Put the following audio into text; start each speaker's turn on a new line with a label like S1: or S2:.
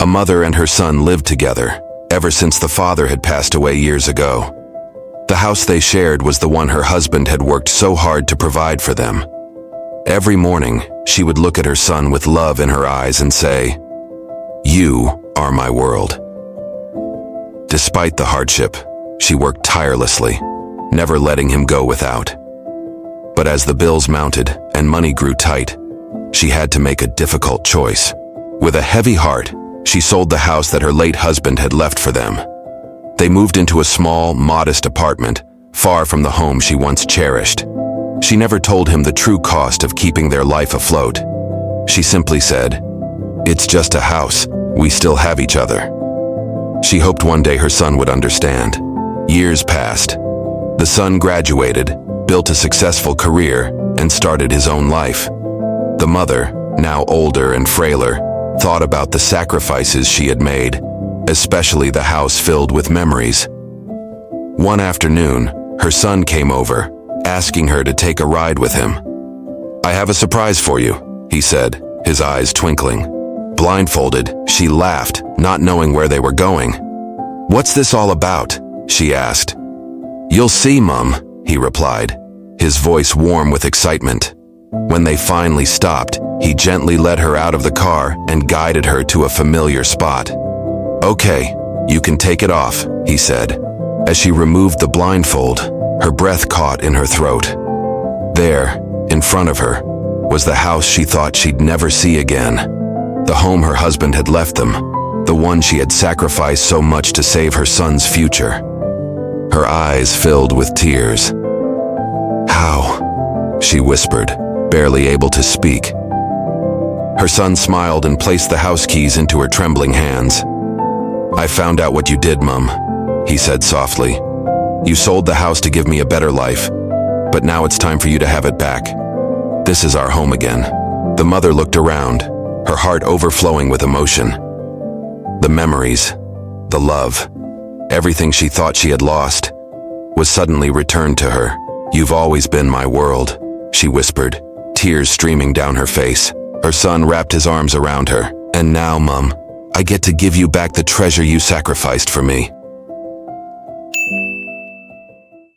S1: A mother and her son lived together, ever since the father had passed away years ago. The house they shared was the one her husband had worked so hard to provide for them. Every morning, she would look at her son with love in her eyes and say, "You are my world." Despite the hardship, she worked tirelessly, never letting him go without. But as the bills mounted and money grew tight, she had to make a difficult choice. With a heavy heart, she sold the house that her late husband had left for them. They moved into a small, modest apartment, far from the home she once cherished. She never told him the true cost of keeping their life afloat. She simply said, "It's just a house. We still have each other." She hoped one day her son would understand. Years passed. The son graduated, built a successful career, and started his own life. The mother, now older and frailer, thought about the sacrifices she had made, especially the house filled with memories. One afternoon, her son came over, asking her to take a ride with him. "I have a surprise for you," he said, his eyes twinkling. Blindfolded, she laughed, not knowing where they were going. "What's this all about?" she asked. "You'll see, Mum," he replied, his voice warm with excitement. When they finally stopped, he gently led her out of the car and guided her to a familiar spot. "Okay, you can take it off," he said. As she removed the blindfold, her breath caught in her throat. There, in front of her, was the house she thought she'd never see again. The home her husband had left them, the one she had sacrificed so much to save her son's future. Her eyes filled with tears. "How?" she whispered, barely able to speak. Her son smiled and placed the house keys into her trembling hands. "I found out what you did, Mum," he said softly. "You sold the house to give me a better life, but now it's time for you to have it back. This is our home again." The mother looked around, her heart overflowing with emotion. The memories, the love, everything she thought she had lost, was suddenly returned to her. "You've always been my world," she whispered, tears streaming down her face. Her son wrapped his arms around her. "And now, Mum, I get to give you back the treasure you sacrificed for me."